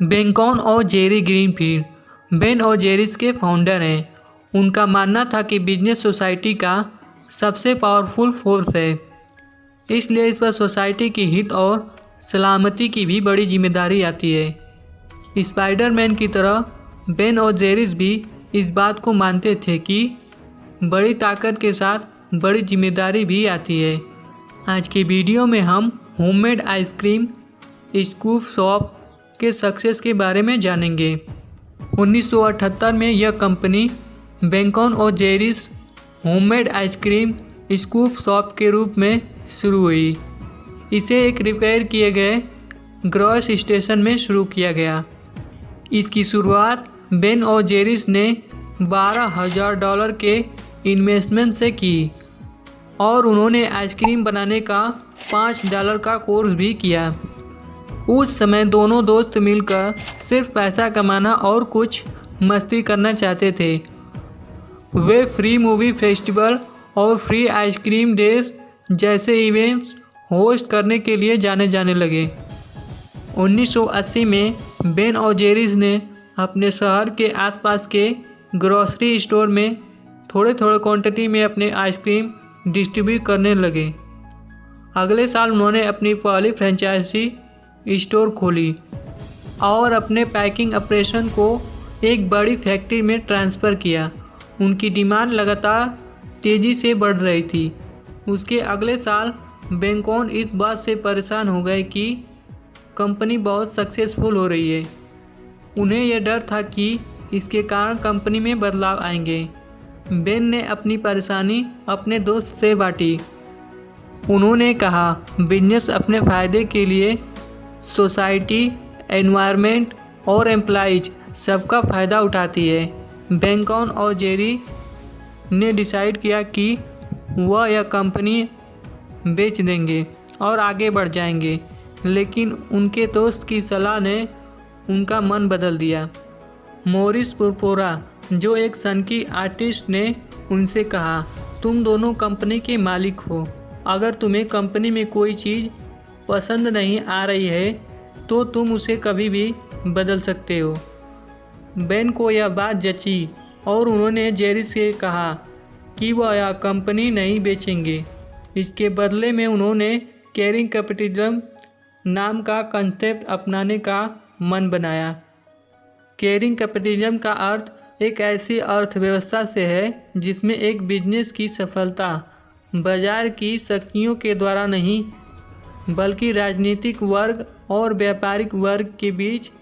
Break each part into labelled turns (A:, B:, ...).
A: Ben और Jerry greenfield Ben और Jerry's के फाउंडर हैं। उनका मानना था कि बिजनेस सोसाइटी का सबसे पावरफुल फोर्स है, इसलिए इस पर सोसाइटी की हित और सलामती की भी बड़ी जिम्मेदारी आती है। स्पाइडरमैन की तरह बेन और जेरीज भी इस बात को मानते थे कि बड़ी ताकत के साथ बड़ी जिम्मेदारी भी आती है। आज की वीडियो में हम होममेड आइसक्रीम स्कूप शॉप के सक्सेस के बारे में जानेंगे। 1978 में यह कंपनी बेन और Jerry's homemade ice cream scoop shop के रूप में शुरू हुई। इसे एक रिपेयर किए गए ग्रॉस स्टेशन में शुरू किया गया। इसकी शुरुआत बेन और जेरीज ने $12,000 के इन्वेस्टमेंट से की और उन्होंने आइसक्रीम बनाने का $5 का कोर्स भी किया। उस समय दोनों दोस्त मिलकर सिर्फ पैसा कमाना और कुछ मस्ती करना चाहते थे। वे फ्री मूवी फेस्टिवल और फ्री आइसक्रीम डेज जैसे इवेंट्स होस्ट करने के लिए जाने लगे। 1980 में बेन और जेरीज ने अपने शहर के आसपास के ग्रोसरी स्टोर में थोड़े क्वांटिटी में अपने आइसक्रीम डिस्ट्रीब्यूट करने लगे। अगले साल उन्होंने अपनी पहली फ्रेंचाइजी स्टोर खोली और अपने पैकिंग ऑपरेशन को एक बड़ी फैक्ट्री में ट्रांसफ़र किया। उनकी डिमांड लगातार तेज़ी से बढ़ रही थी। उसके अगले साल बेन इस बात से परेशान हो गए कि कंपनी बहुत सक्सेसफुल हो रही है। उन्हें यह डर था कि इसके कारण कंपनी में बदलाव आएंगे। बेन ने अपनी परेशानी अपने दोस्त से बांटी। उन्होंने कहा, बिजनेस अपने फ़ायदे के लिए सोसाइटी, एनवायरनमेंट और एम्प्लॉइज सबका फ़ायदा उठाती है। बेन और जेरी ने डिसाइड किया कि वह यह कंपनी बेच देंगे और आगे बढ़ जाएंगे, लेकिन उनके दोस्त की सलाह ने उनका मन बदल दिया। मॉरिस पुरपोरा, जो एक सनकी आर्टिस्ट, ने उनसे कहा, तुम दोनों कंपनी के मालिक हो। अगर तुम्हें कंपनी में कोई चीज़ पसंद नहीं आ रही है तो तुम उसे कभी भी बदल सकते हो। बेन को यह बात जची और उन्होंने जेरी से कहा कि वह यह कंपनी नहीं बेचेंगे। इसके बदले में उन्होंने केयरिंग कैपिटलिज्म नाम का कंसेप्ट अपनाने का मन बनाया। केयरिंग कैपिटलिज्म का अर्थ एक ऐसी अर्थव्यवस्था से है जिसमें एक बिजनेस की सफलता बाजार की शक्तियों के द्वारा नहीं, बल्कि राजनीतिक वर्ग और व्यापारिक वर्ग के बीच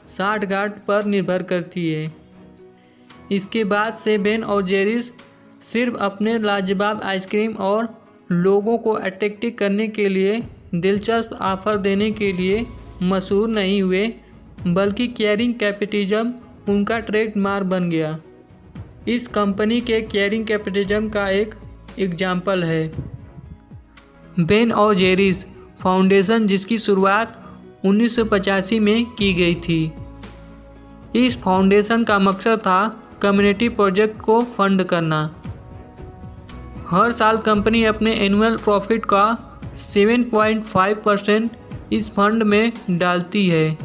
A: साठगांठ पर निर्भर करती है। इसके बाद से बेन और जेरीज सिर्फ अपने लाजवाब आइसक्रीम और लोगों को अट्रैक्टिव करने के लिए दिलचस्प ऑफर देने के लिए मशहूर नहीं हुए, बल्कि केयरिंग कैपिटलिज्म उनका ट्रेडमार्क बन गया। इस कंपनी के केयरिंग कैपिटलिज्म का एक एग्जाम्पल है बेन और जेरीज फाउंडेशन, जिसकी शुरुआत 1985 में की गई थी। इस फाउंडेशन का मकसद था कम्युनिटी प्रोजेक्ट को फंड करना। हर साल कंपनी अपने एनुअल प्रॉफिट का 7.5% इस फंड में डालती है।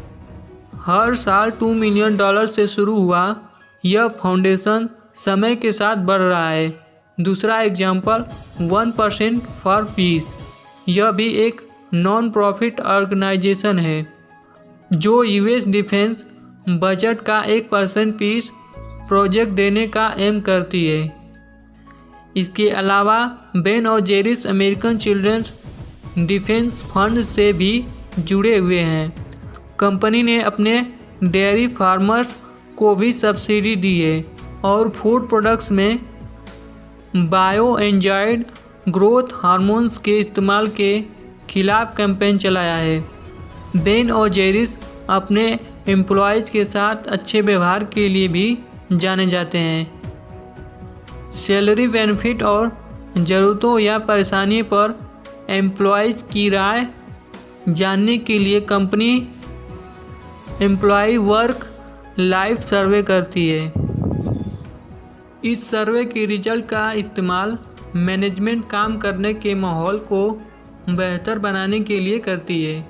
A: हर साल $2 मिलियन से शुरू हुआ यह फाउंडेशन समय के साथ बढ़ रहा है। दूसरा एग्जाम्पल 1% फॉर पीस, यह भी एक नॉन प्रॉफिट ऑर्गेनाइजेशन है जो यूएस डिफेंस बजट का 1% पीस प्रोजेक्ट देने का एम करती है। इसके अलावा बेन और Jerry's American children's defence fund से भी जुड़े हुए हैं। कंपनी ने अपने डेयरी फार्मर्स को भी सब्सिडी दी है और फूड प्रोडक्ट्स में बायो एंजाइड ग्रोथ हार्मोन्स के इस्तेमाल के खिलाफ कैंपेन चलाया है। बेन और जेरीज अपने एम्प्लॉयज़ के साथ अच्छे व्यवहार के लिए भी जाने जाते हैं। सैलरी, बेनिफिट और ज़रूरतों या परेशानी पर एम्प्लॉयज़ की राय जानने के लिए कंपनी एम्प्लॉय वर्क लाइफ सर्वे करती है। इस सर्वे के रिजल्ट का इस्तेमाल मैनेजमेंट काम करने के माहौल को बेहतर बनाने के लिए करती है।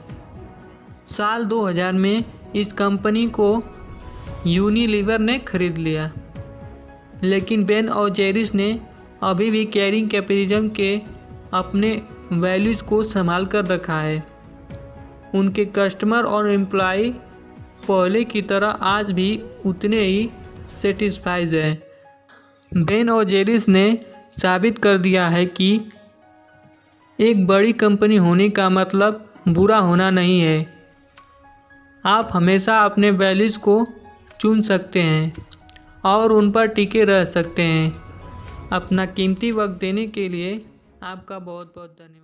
A: साल 2000 में इस कंपनी को यूनिलीवर ने खरीद लिया। लेकिन बेन और जेरिस ने अभी भी केयरिंग कैपिटलिज्म के अपने वैल्यूज़ को संभाल कर रखा है। उनके कस्टमर और एम्प्लॉय पहले की तरह आज भी उतने ही सेटिस्फाइड हैं। बेन और जेरिस ने साबित कर दिया है कि एक बड़ी कंपनी होने का मतलब बुरा होना नहीं है। आप हमेशा अपने वैल्यूज़ को चुन सकते हैं और उन पर टिके रह सकते हैं। अपना कीमती वक्त देने के लिए आपका बहुत बहुत धन्यवाद।